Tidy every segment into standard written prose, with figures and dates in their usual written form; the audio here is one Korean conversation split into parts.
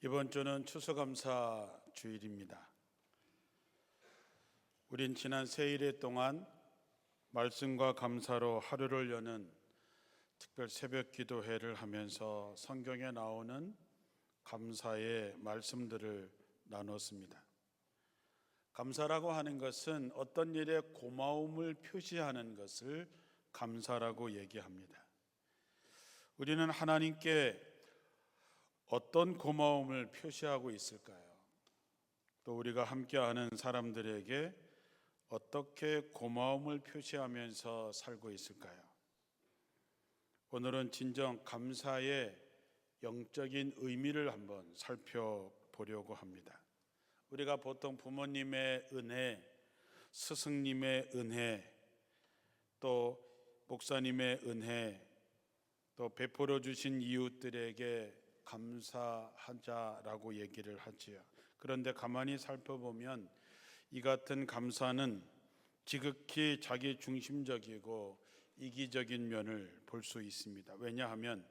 이번 주는 추수감사 주일입니다. 우린 지난 세일에 동안 말씀과 감사로 하루를 여는 특별 새벽 기도회를 하면서 성경에 나오는 감사의 말씀들을 나눴습니다. 감사라고 하는 것은 어떤 일에 고마움을 표시하는 것을 감사라고 얘기합니다. 우리는 하나님께 어떤 고마움을 표시하고 있을까요? 또 우리가 함께하는 사람들에게 어떻게 고마움을 표시하면서 살고 있을까요? 오늘은 진정 감사의 영적인 의미를 한번 살펴보려고 합니다. 우리가 보통 부모님의 은혜, 스승님의 은혜, 또 목사님의 은혜, 또 베풀어 주신 이웃들에게 감사하자라고 얘기를 하지요. 그런데 가만히 살펴보면 이 같은 감사는 지극히 자기 중심적이고 이기적인 면을 볼 수 있습니다. 왜냐하면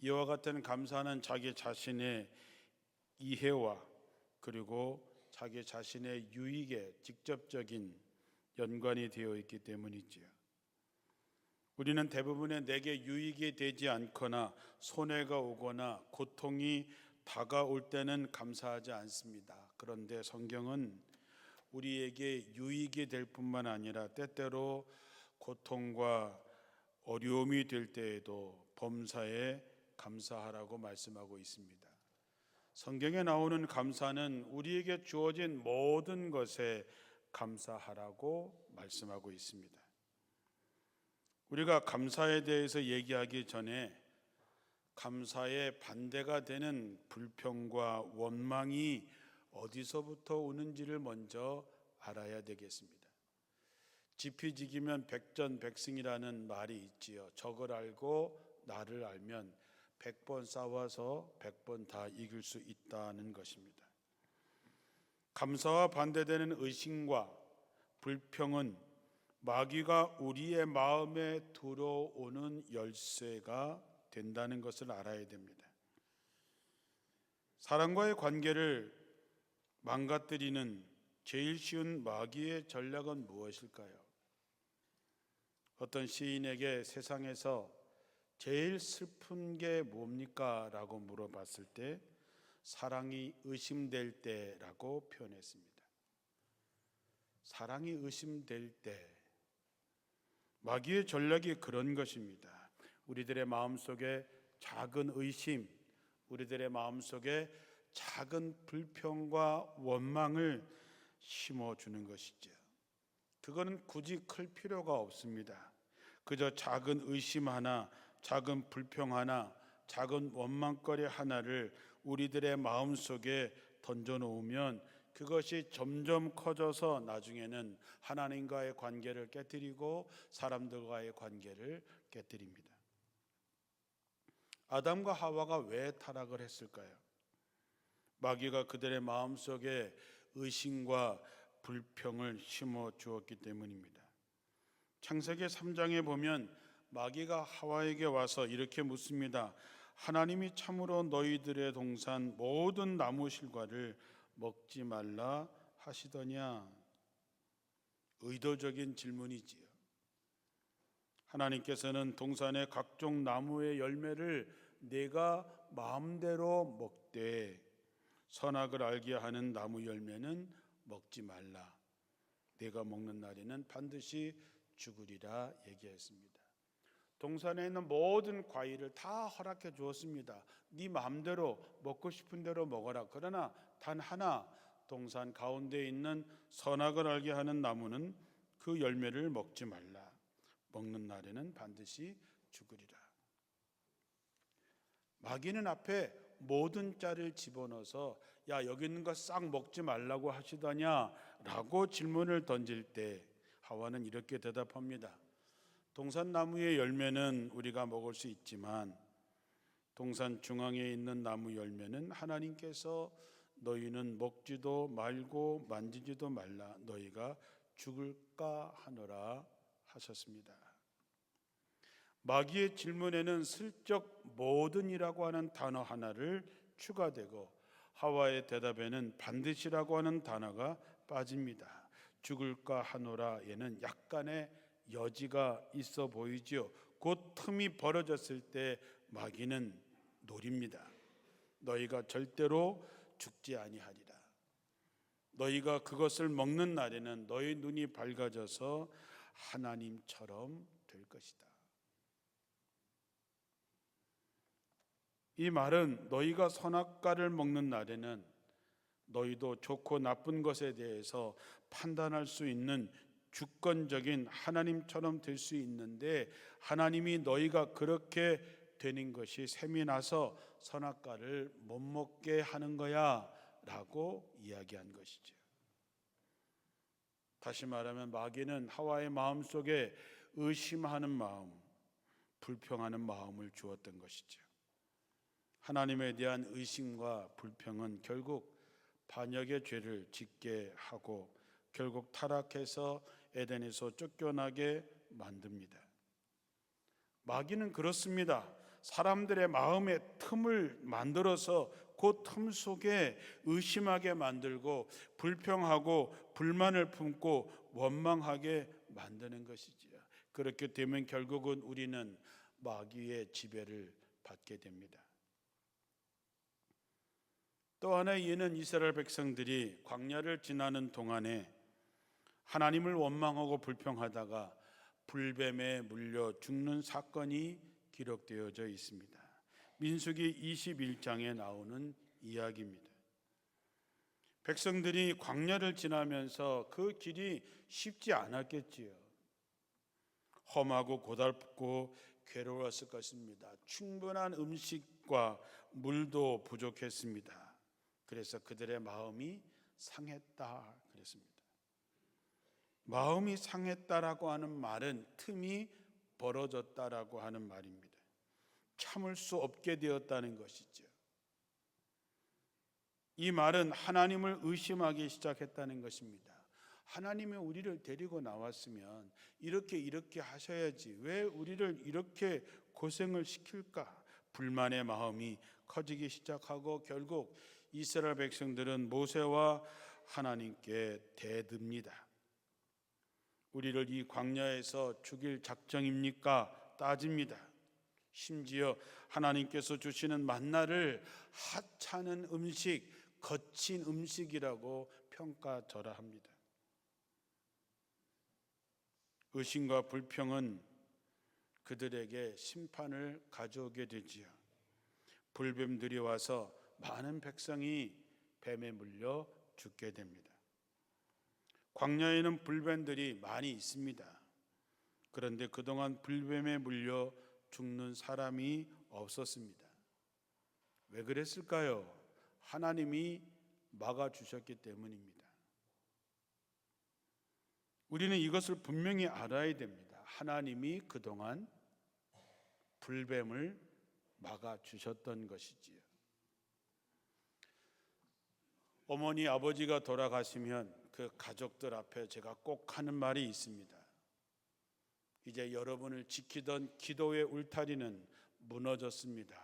이와 같은 감사는 자기 자신의 이해와 그리고 자기 자신의 유익에 직접적인 연관이 되어 있기 때문이지요. 우리는 대부분의 내게 유익이 되지 않거나 손해가 오거나 고통이 다가올 때는 감사하지 않습니다. 그런데 성경은 우리에게 유익이 될 뿐만 아니라 때때로 고통과 어려움이 될 때에도 범사에 감사하라고 말씀하고 있습니다. 성경에 나오는 감사는 우리에게 주어진 모든 것에 감사하라고 말씀하고 있습니다. 우리가 감사에 대해서 얘기하기 전에 감사의 반대가 되는 불평과 원망이 어디서부터 오는지를 먼저 알아야 되겠습니다. 지피지기면 백전백승이라는 말이 있지요. 적을 알고 나를 알면 100번 싸워서 100번 다 이길 수 있다는 것입니다. 감사와 반대되는 의심과 불평은 마귀가 우리의 마음에 들어오는 열쇠가 된다는 것을 알아야 됩니다. 사람과의 관계를 망가뜨리는 제일 쉬운 마귀의 전략은 무엇일까요? 어떤 시인에게 세상에서 제일 슬픈 게 뭡니까? 라고 물어봤을 때 사랑이 의심될 때라고 표현했습니다. 사랑이 의심될 때, 마귀의 전략이 그런 것입니다. 우리들의 마음속에 작은 의심, 우리들의 마음속에 작은 불평과 원망을 심어주는 것이죠. 그거는 굳이 클 필요가 없습니다. 그저 작은 의심 하나, 작은 불평 하나, 작은 원망거리 하나를 우리들의 마음속에 던져놓으면 그것이 점점 커져서 나중에는 하나님과의 관계를 깨뜨리고 사람들과의 관계를 깨뜨립니다. 아담과 하와가 왜 타락을 했을까요? 마귀가 그들의 마음속에 의심과 불평을 심어 주었기 때문입니다. 창세기 3장에 보면 마귀가 하와에게 와서 이렇게 묻습니다. 하나님이 참으로 너희들의 동산 모든 나무 실과를 먹지 말라 하시더냐? 의도적인 질문이지요. 하나님께서는 동산의 각종 나무의 열매를 내가 마음대로 먹되 선악을 알게 하는 나무 열매는 먹지 말라. 내가 먹는 날에는 반드시 죽으리라 얘기했습니다. 동산에 있는 모든 과일을 다 허락해 주었습니다. 네 마음대로 먹고 싶은 대로 먹어라. 그러나 단 하나 동산 가운데 있는 선악을 알게 하는 나무는 그 열매를 먹지 말라. 먹는 날에는 반드시 죽으리라. 마귀는 앞에 모든 짤을 집어넣어서 야 여기 있는 거 싹 먹지 말라고 하시더냐 라고 질문을 던질 때 하와는 이렇게 대답합니다. 동산나무의 열매는 우리가 먹을 수 있지만 동산 중앙에 있는 나무 열매는 하나님께서 너희는 먹지도 말고 만지지도 말라 너희가 죽을까 하노라 하셨습니다. 마귀의 질문에는 슬쩍 모든이라고 하는 단어 하나를 추가되고 하와의 대답에는 반드시라고 하는 단어가 빠집니다. 죽을까 하노라에는 약간의 여지가 있어 보이지요. 곧 틈이 벌어졌을 때 마귀는 노립니다. 너희가 절대로 죽지 아니하리라. 너희가 그것을 먹는 날에는 너희 눈이 밝아져서 하나님처럼 될 것이다. 이 말은 너희가 선악과를 먹는 날에는 너희도 좋고 나쁜 것에 대해서 판단할 수 있는 주권적인 하나님처럼 될 수 있는데, 하나님이 너희가 그렇게 되는 것이 셈이 나서 선악과를 못 먹게 하는 거야 라고 이야기한 것이죠. 다시 말하면 마귀는 하와의 마음속에 의심하는 마음, 불평하는 마음을 주었던 것이죠. 하나님에 대한 의심과 불평은 결국 반역의 죄를 짓게 하고 결국 타락해서 에덴에서 쫓겨나게 만듭니다. 마귀는 그렇습니다. 사람들의 마음에 틈을 만들어서 그 틈 속에 의심하게 만들고 불평하고 불만을 품고 원망하게 만드는 것이지요. 그렇게 되면 결국은 우리는 마귀의 지배를 받게 됩니다. 또 하나의 예는 이스라엘 백성들이 광야를 지나는 동안에 하나님을 원망하고 불평하다가 불뱀에 물려 죽는 사건이 기록되어져 있습니다. 민수기 21장에 나오는 이야기입니다. 백성들이 광야를 지나면서 그 길이 쉽지 않았겠지요. 험하고 고달프고 괴로웠을 것입니다. 충분한 음식과 물도 부족했습니다. 그래서 그들의 마음이 상했다 그랬습니다. 마음이 상했다라고 하는 말은 틈이 벌어졌다라고 하는 말입니다. 참을 수 없게 되었다는 것이죠. 이 말은 하나님을 의심하기 시작했다는 것입니다. 하나님이 우리를 데리고 나왔으면 이렇게 하셔야지 왜 우리를 이렇게 고생을 시킬까? 불만의 마음이 커지기 시작하고 결국 이스라엘 백성들은 모세와 하나님께 대듭니다. 우리를 이 광야에서 죽일 작정입니까? 따집니다. 심지어 하나님께서 주시는 만나를 하찮은 음식, 거친 음식이라고 평가절하합니다. 의심과 불평은 그들에게 심판을 가져오게 되지요. 불뱀들이 와서 많은 백성이 뱀에 물려 죽게 됩니다. 광야에는 불뱀들이 많이 있습니다. 그런데 그동안 불뱀에 물려 죽는 사람이 없었습니다. 왜 그랬을까요? 하나님이 막아주셨기 때문입니다. 우리는 이것을 분명히 알아야 됩니다. 하나님이 그동안 불뱀을 막아주셨던 것이지요. 어머니, 아버지가 돌아가시면 그 가족들 앞에 제가 꼭 하는 말이 있습니다. 이제 여러분을 지키던 기도의 울타리는 무너졌습니다.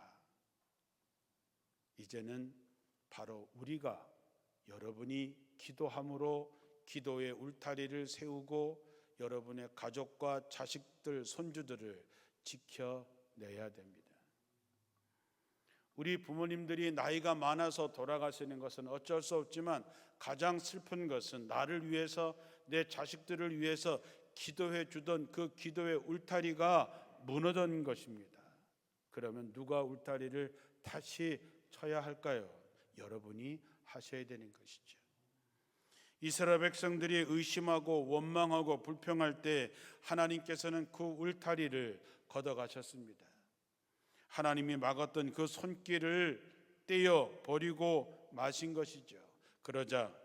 이제는 바로 우리가 여러분이 기도함으로 기도의 울타리를 세우고 여러분의 가족과 자식들, 손주들을 지켜내야 됩니다. 우리 부모님들이 나이가 많아서 돌아가시는 것은 어쩔 수 없지만 가장 슬픈 것은 나를 위해서 내 자식들을 위해서 기도해 주던 그 기도의 울타리가 무너진 것입니다. 그러면 누가 울타리를 다시 쳐야 할까요? 여러분이 하셔야 되는 것이죠. 이스라엘 백성들이 의심하고 원망하고 불평할 때 하나님께서는 그 울타리를 걷어가셨습니다. 하나님이 막았던 그 손길을 떼어 버리고 마신 것이죠. 그러자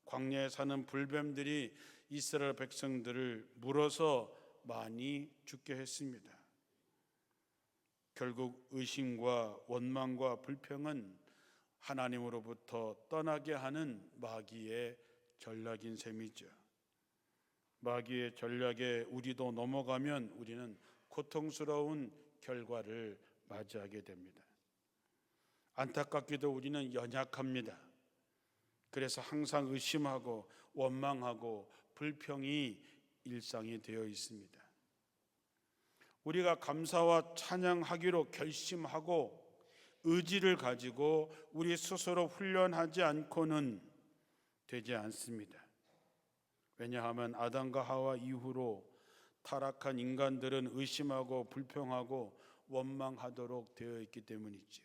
광야에 사는 불뱀들이 이스라엘 백성들을 물어서 많이 죽게 했습니다. 결국 의심과 원망과 불평은 하나님으로부터 떠나게 하는 마귀의 전략인 셈이죠. 마귀의 전략에 우리도 넘어가면 우리는 고통스러운 결과를 맞이하게 됩니다. 안타깝게도 우리는 연약합니다. 그래서 항상 의심하고 원망하고 불평이 일상이 되어 있습니다. 우리가 감사와 찬양하기로 결심하고 의지를 가지고 우리 스스로 훈련하지 않고는 되지 않습니다. 왜냐하면 아담과 하와 이후로 타락한 인간들은 의심하고 불평하고 원망하도록 되어 있기 때문이지요.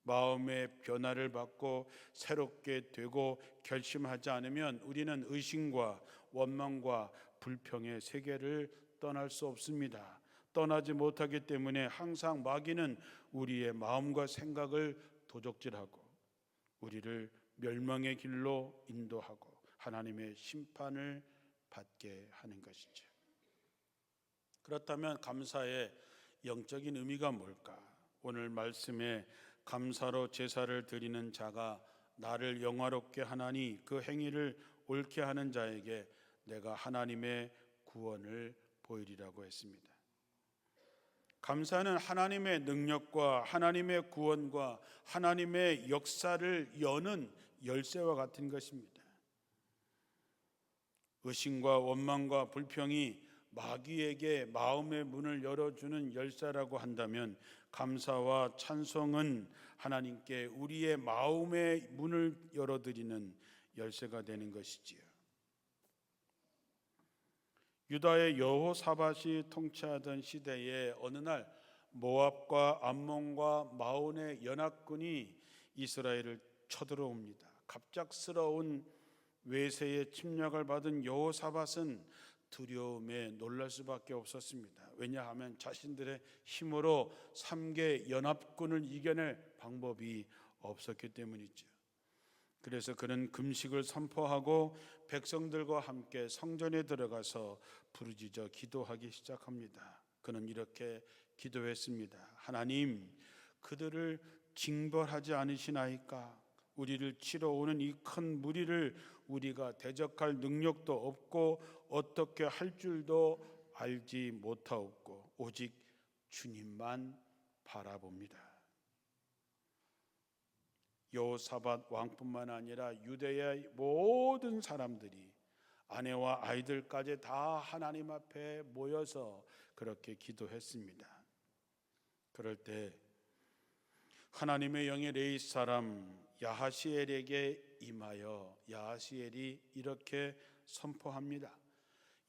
마음의 변화를 받고 새롭게 되고 결심하지 않으면 우리는 의심과 원망과 불평의 세계를 떠날 수 없습니다. 떠나지 못하기 때문에 항상 마귀는 우리의 마음과 생각을 도적질하고 우리를 멸망의 길로 인도하고 하나님의 심판을 받게 하는 것이죠. 그렇다면 감사의 영적인 의미가 뭘까? 오늘 말씀에 감사로 제사를 드리는 자가 나를 영화롭게 하나니 그 행위를 옳게 하는 자에게 내가 하나님의 구원을 보이리라고 했습니다. 감사는 하나님의 능력과 하나님의 구원과 하나님의 역사를 여는 열쇠와 같은 것입니다. 의심과 원망과 불평이 마귀에게 마음의 문을 열어주는 열쇠라고 한다면 감사와 찬송은 하나님께 우리의 마음의 문을 열어드리는 열쇠가 되는 것이지요. 유다의 여호사밧이 통치하던 시대에 어느 날 모압과 암몬과 마온의 연합군이 이스라엘을 쳐들어옵니다. 갑작스러운 외세의 침략을 받은 여호사밧은 두려움에 놀랄 수밖에 없었습니다. 왜냐하면 자신들의 힘으로 3개 연합군을 이겨낼 방법이 없었기 때문이죠. 그래서 그는 금식을 선포하고 백성들과 함께 성전에 들어가서 부르짖어 기도하기 시작합니다. 그는 이렇게 기도했습니다. 하나님, 그들을 징벌하지 않으시나이까? 우리를 치러 오는 이 큰 무리를 우리가 대적할 능력도 없고 어떻게 할 줄도 알지 못하옵고 오직 주님만 바라봅니다. 여호사밧 왕뿐만 아니라 유대의 모든 사람들이 아내와 아이들까지 다 하나님 앞에 모여서 그렇게 기도했습니다. 그럴 때 하나님의 영이 레위 사람 야하시엘에게 임하여 야하시엘이 이렇게 선포합니다.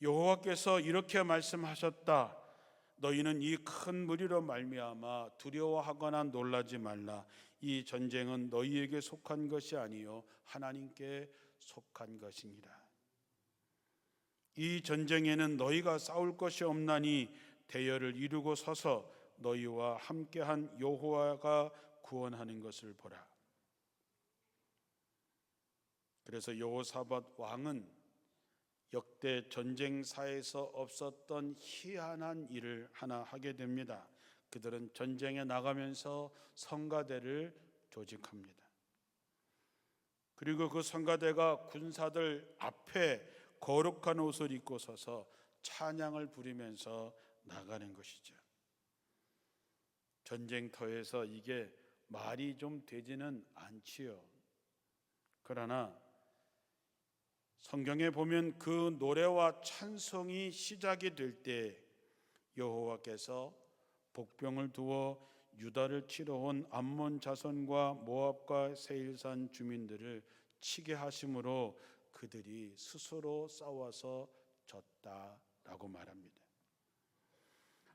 여호와께서 이렇게 말씀하셨다. 너희는 이 큰 무리로 말미암아 두려워하거나 놀라지 말라. 이 전쟁은 너희에게 속한 것이 아니요 하나님께 속한 것이니라. 이 전쟁에는 너희가 싸울 것이 없나니 대열을 이루고 서서 너희와 함께한 여호와가 구원하는 것을 보라. 그래서 여호사밧 왕은 역대 전쟁사에서 없었던 희한한 일을 하나 하게 됩니다. 그들은 전쟁에 나가면서 성가대를 조직합니다. 그리고 그 성가대가 군사들 앞에 거룩한 옷을 입고 서서 찬양을 부리면서 나가는 것이죠. 전쟁터에서 이게 말이 좀 되지는 않지요. 그러나 성경에 보면 그 노래와 찬송이 시작이 될 때 여호와께서 복병을 두어 유다를 치러 온 암몬 자손과 모압과 세일산 주민들을 치게 하심으로 그들이 스스로 싸워서 졌다라고 말합니다.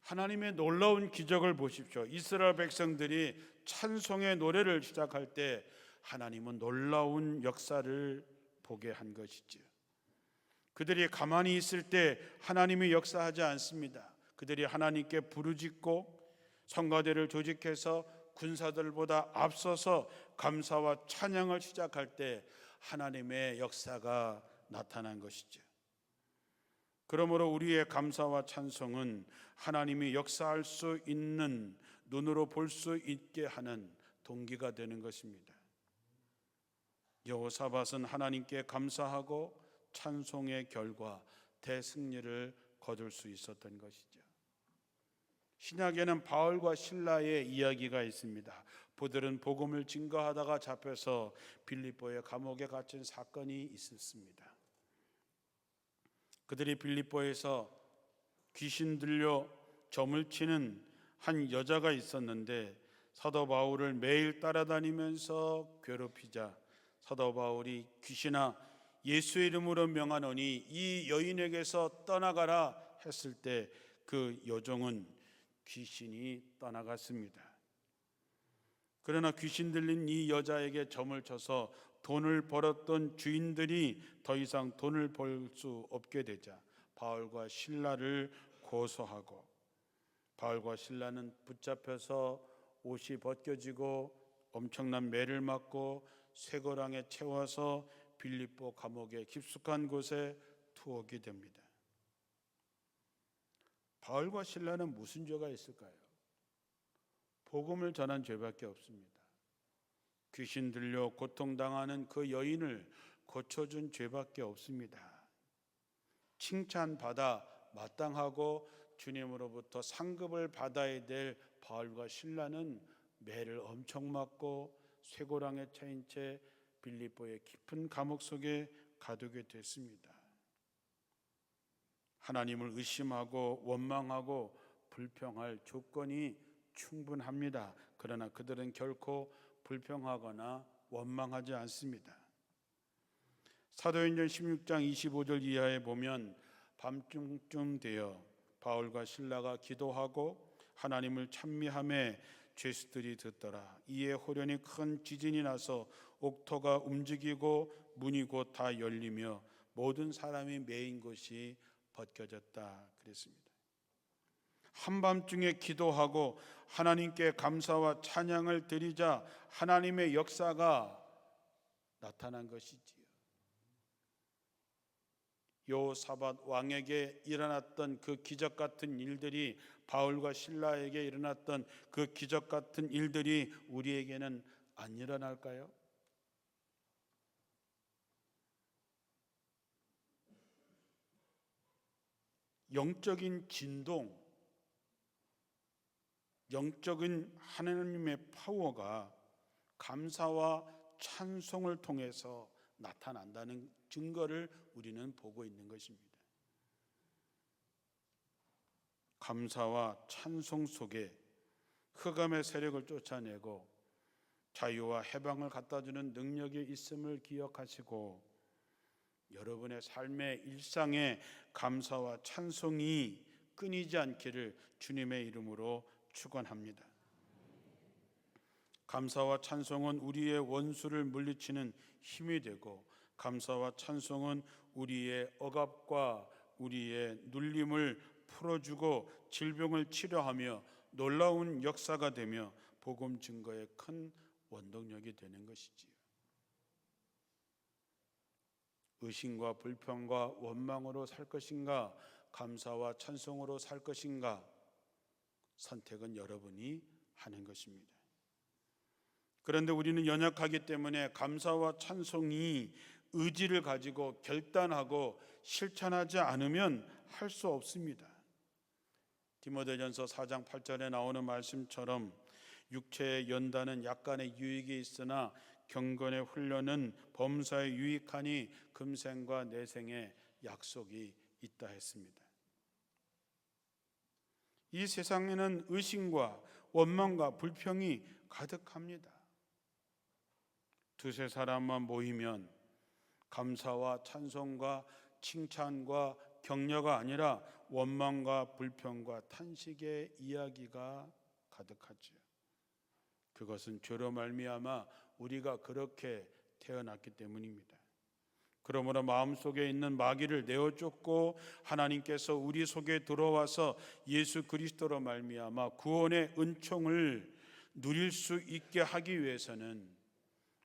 하나님의 놀라운 기적을 보십시오. 이스라엘 백성들이 찬송의 노래를 시작할 때 하나님은 놀라운 역사를 보게 한 것이죠. 그들이 가만히 있을 때 하나님이 역사하지 않습니다. 그들이 하나님께 부르짖고 성가대를 조직해서 군사들보다 앞서서 감사와 찬양을 시작할 때 하나님의 역사가 나타난 것이죠. 그러므로 우리의 감사와 찬송은 하나님이 역사할 수 있는, 눈으로 볼 수 있게 하는 동기가 되는 것입니다. 여호사밧은 하나님께 감사하고 찬송의 결과 대승리를 거둘 수 있었던 것이죠. 신약에는 바울과 실라의 이야기가 있습니다. 그들은 복음을 증거하다가 잡혀서 빌립보의 감옥에 갇힌 사건이 있었습니다. 그들이 빌립보에서 귀신 들려 점을 치는 한 여자가 있었는데 사도 바울을 매일 따라다니면서 괴롭히자 사도 바울이 귀신아 예수의 이름으로 명하노니 이 여인에게서 떠나가라 했을 때 그 여종은 귀신이 떠나갔습니다. 그러나 귀신 들린 이 여자에게 점을 쳐서 돈을 벌었던 주인들이 더 이상 돈을 벌 수 없게 되자 바울과 실라를 고소하고 바울과 실라는 붙잡혀서 옷이 벗겨지고 엄청난 매를 맞고 쇠고랑에 채워서 빌립보 감옥의 깊숙한 곳에 투옥이 됩니다. 바울과 실라는 무슨 죄가 있을까요? 복음을 전한 죄밖에 없습니다. 귀신 들려 고통당하는 그 여인을 고쳐준 죄밖에 없습니다. 칭찬받아 마땅하고 주님으로부터 상급을 받아야 될 바울과 실라는 매를 엄청 맞고 쇠고랑에 차인 채 빌립보의 깊은 감옥 속에 가두게 됐습니다. 하나님을 의심하고 원망하고 불평할 조건이 충분합니다. 그러나 그들은 결코 불평하거나 원망하지 않습니다. 사도행전 16장 25절 이하에 보면 밤중쯤 되어 바울과 실라가 기도하고 하나님을 찬미하며 죄수들이 듣더라. 이에 호련히 큰 지진이 나서 옥토가 움직이고 문이 곧 다 열리며 모든 사람이 매인 곳이 벗겨졌다 그랬습니다. 한밤중에 기도하고 하나님께 감사와 찬양을 드리자 하나님의 역사가 나타난 것이지요. 여호사밧 왕에게 일어났던 그 기적 같은 일들이 바울과 실라에게 일어났던 그 기적 같은 일들이 우리에게는 안 일어날까요? 영적인 진동, 영적인 하나님의 파워가 감사와 찬송을 통해서 나타난다는 증거를 우리는 보고 있는 것입니다. 감사와 찬송 속에 흑암의 세력을 쫓아내고 자유와 해방을 갖다주는 능력이 있음을 기억하시고 여러분의 삶의 일상에 감사와 찬송이 끊이지 않기를 주님의 이름으로 축원합니다. 감사와 찬송은 우리의 원수를 물리치는 힘이 되고 감사와 찬송은 우리의 억압과 우리의 눌림을 풀어주고 질병을 치료하며 놀라운 역사가 되며 복음 증거의 큰 원동력이 되는 것이지요. 의심과 불평과 원망으로 살 것인가, 감사와 찬송으로 살 것인가, 선택은 여러분이 하는 것입니다. 그런데 우리는 연약하기 때문에 감사와 찬송이 의지를 가지고 결단하고 실천하지 않으면 할 수 없습니다. 디모데전서 4장 8절에 나오는 말씀처럼 육체의 연단은 약간의 유익이 있으나 경건의 훈련은 범사에 유익하니 금생과 내생의 약속이 있다 했습니다. 이 세상에는 의심과 원망과 불평이 가득합니다. 두세 사람만 모이면 감사와 찬송과 칭찬과 격려가 아니라 원망과 불평과 탄식의 이야기가 가득하죠. 그것은 죄로 말미암아 우리가 그렇게 태어났기 때문입니다. 그러므로 마음속에 있는 마귀를 내어쫓고 하나님께서 우리 속에 들어와서 예수 그리스도로 말미암아 구원의 은총을 누릴 수 있게 하기 위해서는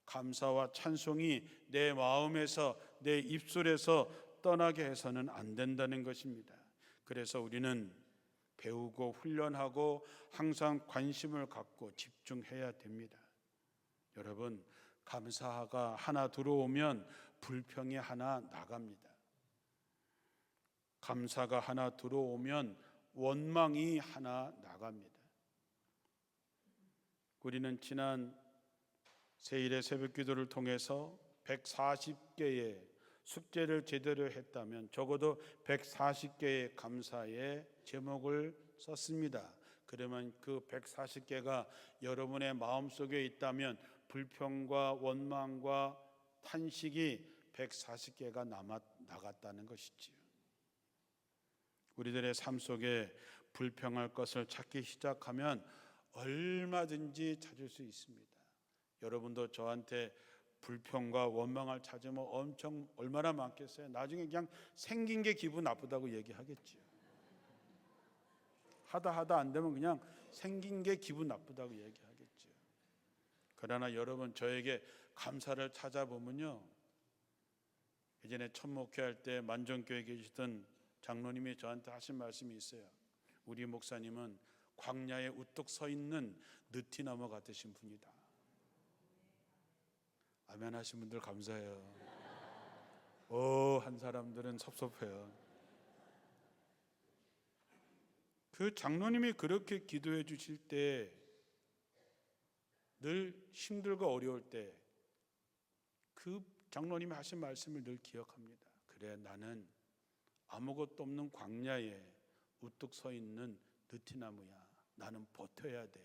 감사와 찬송이 내 마음에서 내 입술에서 떠나게 해서는 안 된다는 것입니다. 그래서 우리는 배우고 훈련하고 항상 관심을 갖고 집중해야 됩니다. 여러분, 감사가 하나 들어오면 불평이 하나 나갑니다. 감사가 하나 들어오면 원망이 하나 나갑니다. 우리는 지난 세일의 새벽 기도를 통해서 140개의 숙제를 제대로 했다면 적어도 140개의 감사의 제목을 썼습니다. 그러면 그 140개가 여러분의 마음속에 있다면 불평과 원망과 탄식이 140개가 나갔다는 것이지요. 우리들의 삶 속에 불평할 것을 찾기 시작하면 얼마든지 찾을 수 있습니다. 여러분도 저한테 불평과 원망을 찾으면 얼마나 많겠어요? 나중에 그냥 생긴 게 기분 나쁘다고 얘기하겠지요. 하다 안 되면 그냥 생긴 게 기분 나쁘다고 얘기하겠죠. 그러나 여러분, 저에게 감사를 찾아보면요, 예전에 첫 목회할 때 만정교회에 계시던 장로님이 저한테 하신 말씀이 있어요. 우리 목사님은 광야에 우뚝 서 있는 느티나무 같으신 분이다. 아멘 하신 분들 감사해요. 한 사람들은 섭섭해요. 그 장로님이 그렇게 기도해 주실 때, 늘 힘들고 어려울 때 그 장로님이 하신 말씀을 늘 기억합니다. 그래, 나는 아무것도 없는 광야에 우뚝 서 있는 느티나무야. 나는 버텨야 돼.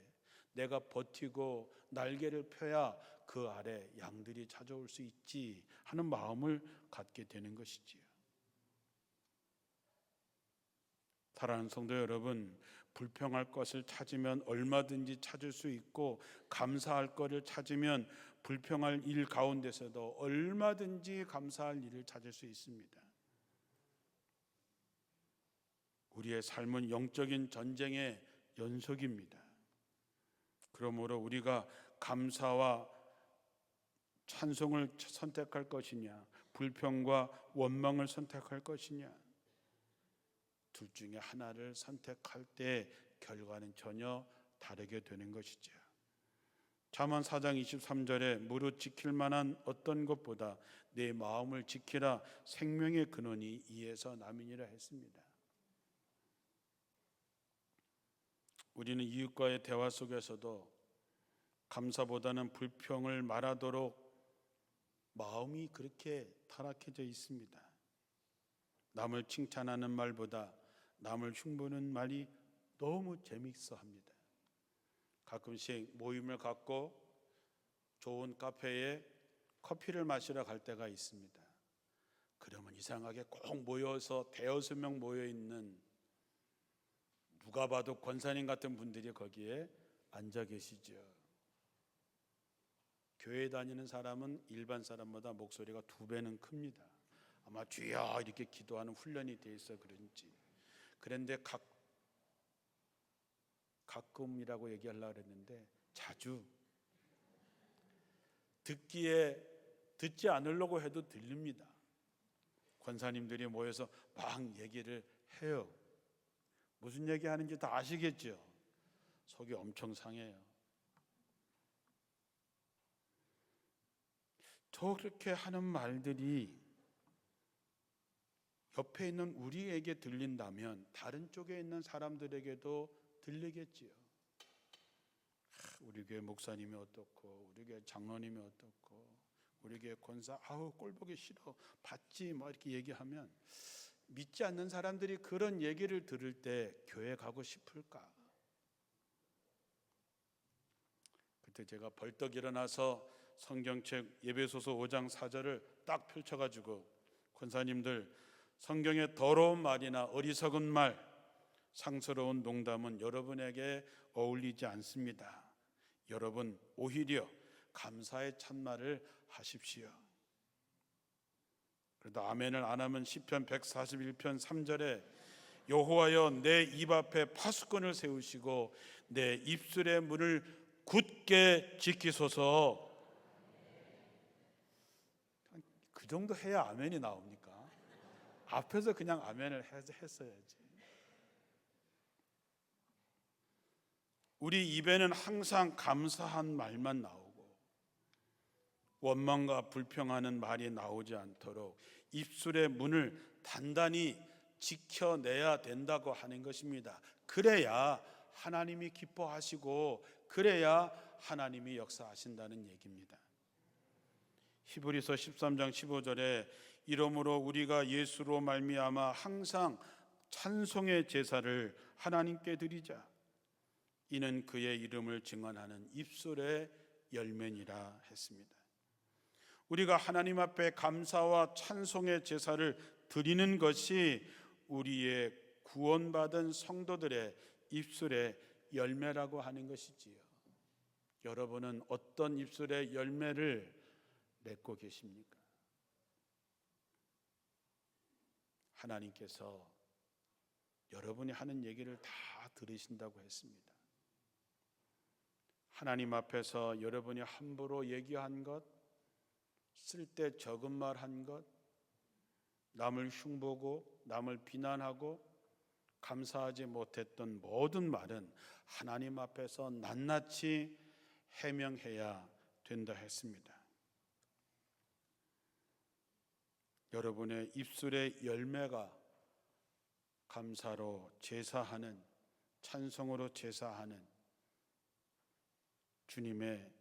내가 버티고 날개를 펴야 그 아래 양들이 찾아올 수 있지 하는 마음을 갖게 되는 것이지요. 사랑하는 성도 여러분, 불평할 것을 찾으면 얼마든지 찾을 수 있고, 감사할 것을 찾으면 불평할 일 가운데서도 얼마든지 감사할 일을 찾을 수 있습니다. 우리의 삶은 영적인 전쟁의 연속입니다. 그러므로 우리가 감사와 찬송을 선택할 것이냐, 불평과 원망을 선택할 것이냐, 둘 중에 하나를 선택할 때 결과는 전혀 다르게 되는 것이죠. 잠언 4장 23절에 무릇 지킬 만한 어떤 것보다 내 마음을 지키라, 생명의 근원이 이에서 남이니라 했습니다. 우리는 이웃과의 대화 속에서도 감사보다는 불평을 말하도록 마음이 그렇게 타락해져 있습니다. 남을 칭찬하는 말보다 남을 흉보는 말이 너무 재미있어 합니다. 가끔씩 모임을 갖고 좋은 카페에 커피를 마시러 갈 때가 있습니다. 그러면 이상하게 꼭 모여서 대여섯 명 모여 있는, 누가 봐도 권사님 같은 분들이 거기에 앉아 계시죠. 교회 다니는 사람은 일반 사람보다 목소리가 2배는 큽니다. 아마 주여 이렇게 기도하는 훈련이 돼 있어 그런지. 그런데 가끔이라고 얘기하려고 했는데 자주 듣지 않으려고 해도 들립니다. 권사님들이 모여서 막 얘기를 해요. 무슨 얘기하는지 다 아시겠죠? 속이 엄청 상해요. 저렇게 하는 말들이 옆에 있는 우리에게 들린다면 다른 쪽에 있는 사람들에게도 들리겠지요. 우리 교회 목사님이 어떻고, 우리 교회 장로님이 어떻고, 우리 교회 권사 꼴 보기 싫어, 봤지 뭐 이렇게 얘기하면 믿지 않는 사람들이 그런 얘기를 들을 때 교회 가고 싶을까? 그때 제가 벌떡 일어나서 성경책 에베소서 5장 4절을 딱 펼쳐가지고, 권사님들, 성경의 더러운 말이나 어리석은 말, 상스러운 농담은 여러분에게 어울리지 않습니다. 여러분 오히려 감사의 참말을 하십시오. 그래도 아멘을 안 하면 시편 141편 3절에 여호와여 내 입 앞에 파수꾼을 세우시고 내 입술의 문을 굳게 지키소서. 그 정도 해야 아멘이 나옵니까? 앞에서 그냥 아멘을 했어야지. 우리 입에는 항상 감사한 말만 나오고 원망과 불평하는 말이 나오지 않도록 입술의 문을 단단히 지켜내야 된다고 하는 것입니다. 그래야 하나님이 기뻐하시고, 그래야 하나님이 역사하신다는 얘기입니다. 히브리서 13장 15절에 이러므로 우리가 예수로 말미암아 항상 찬송의 제사를 하나님께 드리자. 이는 그의 이름을 증언하는 입술의 열매니라 했습니다. 우리가 하나님 앞에 감사와 찬송의 제사를 드리는 것이 우리의 구원받은 성도들의 입술의 열매라고 하는 것이지요. 여러분은 어떤 입술의 열매를 맺고 계십니까? 하나님께서 여러분이 하는 얘기를 다 들으신다고 했습니다. 하나님 앞에서 여러분이 함부로 얘기한 것, 쓸데 적은 말 한 것, 남을 흉보고 남을 비난하고 감사하지 못했던 모든 말은 하나님 앞에서 낱낱이 해명해야 된다 했습니다. 여러분의 입술의 열매가 감사로 제사하는, 찬송으로 제사하는 주님의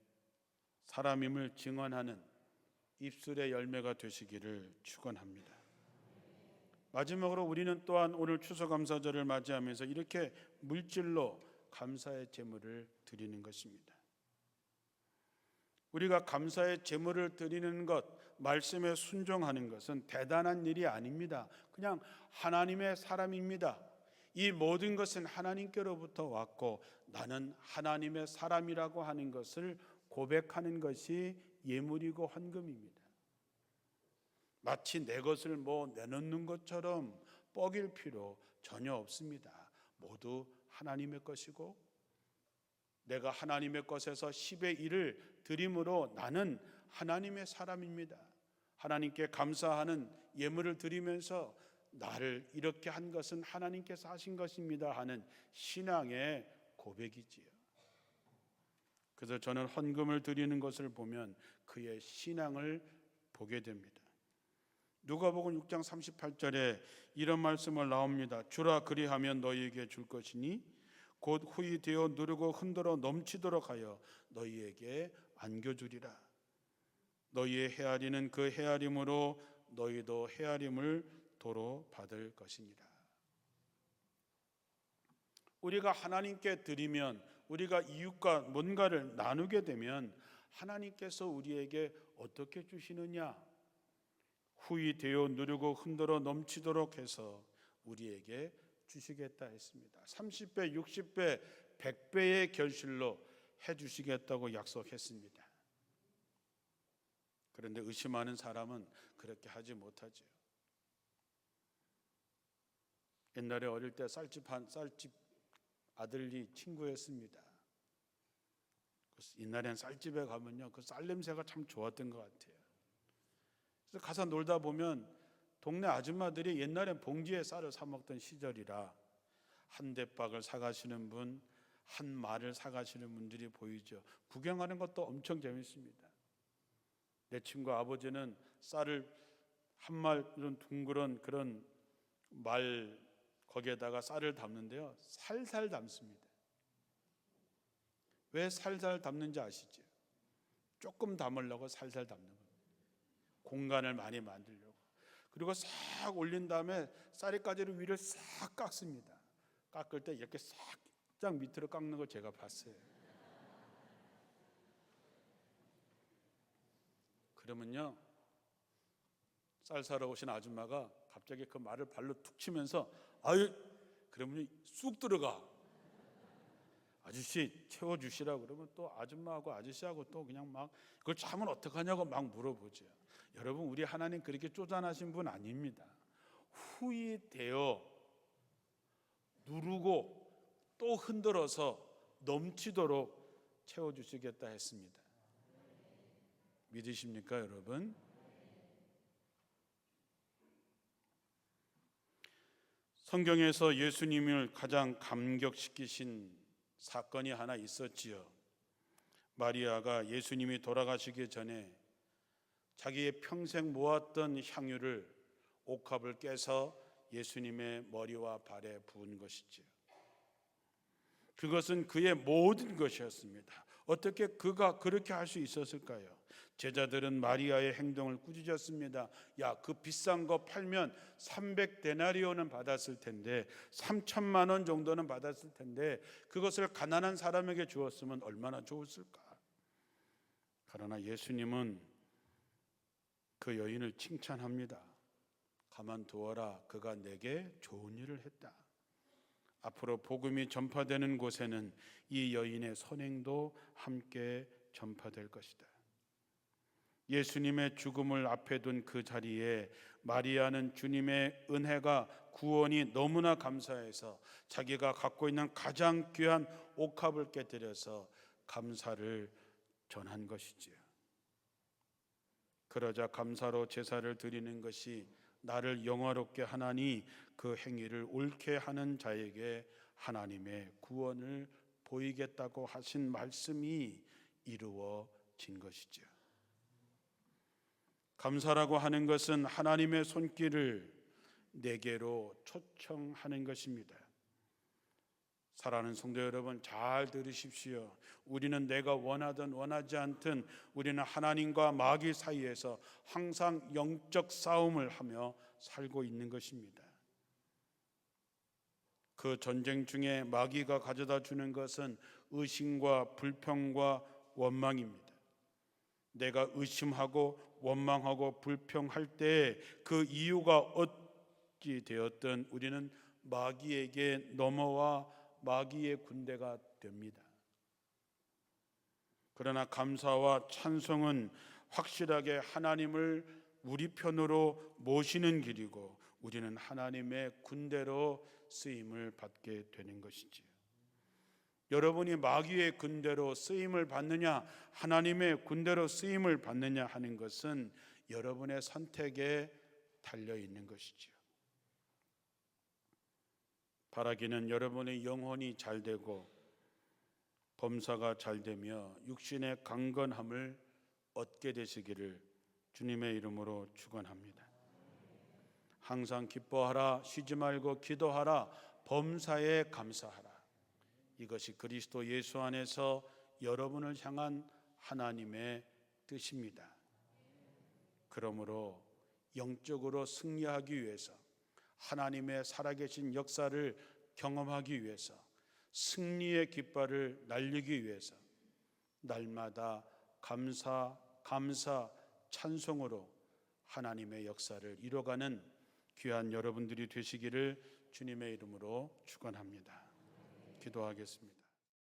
사람임을 증언하는 입술의 열매가 되시기를 축원합니다. 마지막으로 우리는 또한 오늘 추수감사절을 맞이하면서 이렇게 물질로 감사의 제물을 드리는 것입니다. 우리가 감사의 제물을 드리는 것, 말씀에 순종하는 것은 대단한 일이 아닙니다. 그냥 하나님의 사람입니다. 이 모든 것은 하나님께로부터 왔고 나는 하나님의 사람이라고 하는 것을 고백하는 것이 예물이고 헌금입니다. 마치 내 것을 내놓는 것처럼 뻐길 필요 전혀 없습니다. 모두 하나님의 것이고 내가 하나님의 것에서 10의 1을 드림으로 나는 하나님의 사람입니다. 하나님께 감사하는 예물을 드리면서 나를 이렇게 한 것은 하나님께서 하신 것입니다 하는 신앙의 고백이지요. 그래서 저는 헌금을 드리는 것을 보면 그의 신앙을 보게 됩니다. 누가복음 6장 38절에 이런 말씀을 나옵니다. 주라 그리하면 너희에게 줄 것이니 곧 후히 되어 누르고 흔들어 넘치도록 하여 너희에게 안겨주리라. 너희의 헤아리는 그 헤아림으로 너희도 헤아림을 도로 받을 것이니라. 우리가 하나님께 드리면, 우리가 이웃과 뭔가를 나누게 되면 하나님께서 우리에게 어떻게 주시느냐? 후히 되어 누르고 흔들어 넘치도록 해서 우리에게 주시겠다 했습니다. 30배, 60배, 100배의 결실로 해주시겠다고 약속했습니다. 그런데 의심하는 사람은 그렇게 하지 못하죠. 옛날에 어릴 때 쌀집 아들이 친구였습니다. 옛날엔 쌀집에 가면요, 그 쌀 냄새가 참 좋았던 것 같아요. 그래서 가서 놀다 보면 동네 아줌마들이 옛날엔 봉지에 쌀을 사 먹던 시절이라 한 대박을 사가시는 분, 한 말을 사가시는 분들이 보이죠. 구경하는 것도 엄청 재밌습니다. 내 친구 아버지는 쌀을 한 말 이런 둥그런 그런 말 거기에다가 쌀을 담는데요, 살살 담습니다. 왜 살살 담는지 아시죠? 조금 담으려고 살살 담는 겁니다. 공간을 많이 만들려고. 그리고 싹 올린 다음에 쌀이가지를 위를 싹 깎습니다. 깎을 때 이렇게 싹 밑으로 깎는 거 제가 봤어요. 그러면요, 쌀 사러 오신 아줌마가 갑자기 그 말을 발로 툭 치면서 아유, 그러면 쑥 들어가. 아저씨 채워주시라고 그러면 또 아줌마하고 아저씨하고 또 그냥 막 그걸 참으면 어떡하냐고 막 물어보죠. 여러분, 우리 하나님 그렇게 쪼잔하신 분 아닙니다. 후히 되어 누르고 또 흔들어서 넘치도록 채워주시겠다 했습니다. 믿으십니까, 여러분? 성경에서 예수님을 가장 감격시키신 사건이 하나 있었지요. 마리아가 예수님이 돌아가시기 전에 자기의 평생 모았던 향유를 옥합을 깨서 예수님의 머리와 발에 부은 것이지요. 그것은 그의 모든 것이었습니다. 어떻게 그가 그렇게 할 수 있었을까요? 제자들은 마리아의 행동을 꾸짖었습니다. 야, 그 비싼 거 팔면 300데나리온은 받았을 텐데, 3천만 원 정도는 받았을 텐데 그것을 가난한 사람에게 주었으면 얼마나 좋았을까? 그러나 예수님은 그 여인을 칭찬합니다. 가만두어라, 그가 내게 좋은 일을 했다. 앞으로 복음이 전파되는 곳에는 이 여인의 선행도 함께 전파될 것이다. 예수님의 죽음을 앞에 둔 그 자리에 마리아는 주님의 은혜가 구원이 너무나 감사해서 자기가 갖고 있는 가장 귀한 옥합을 깨뜨려서 감사를 전한 것이지요. 그러자 감사로 제사를 드리는 것이 나를 영화롭게 하나니 그 행위를 옳게 하는 자에게 하나님의 구원을 보이겠다고 하신 말씀이 이루어진 것이죠. 감사라고 하는 것은 하나님의 손길을 내게로 초청하는 것입니다. 사랑하는 성도 여러분, 잘 들으십시오. 우리는 내가 원하든 원하지 않든 우리는 하나님과 마귀 사이에서 항상 영적 싸움을 하며 살고 있는 것입니다. 그 전쟁 중에 마귀가 가져다 주는 것은 의심과 불평과 원망입니다. 내가 의심하고 원망하고 불평할 때 그 이유가 어찌 되었든 우리는 마귀에게 넘어와 마귀의 군대가 됩니다. 그러나 감사와 찬송은 확실하게 하나님을 우리 편으로 모시는 길이고 우리는 하나님의 군대로 쓰임을 받게 되는 것이지요. 여러분이 마귀의 군대로 쓰임을 받느냐 하나님의 군대로 쓰임을 받느냐 하는 것은 여러분의 선택에 달려 있는 것이지요. 바라기는 여러분의 영혼이 잘 되고 범사가 잘 되며 육신의 강건함을 얻게 되시기를 주님의 이름으로 축원합니다. 항상 기뻐하라, 쉬지 말고 기도하라, 범사에 감사하라. 이것이 그리스도 예수 안에서 여러분을 향한 하나님의 뜻입니다. 그러므로 영적으로 승리하기 위해서, 하나님의 살아계신 역사를 경험하기 위해서, 승리의 깃발을 날리기 위해서 날마다 감사, 찬송으로 하나님의 역사를 이뤄가는 귀한 여러분들이 되시기를 주님의 이름으로 축원합니다. 기도하겠습니다.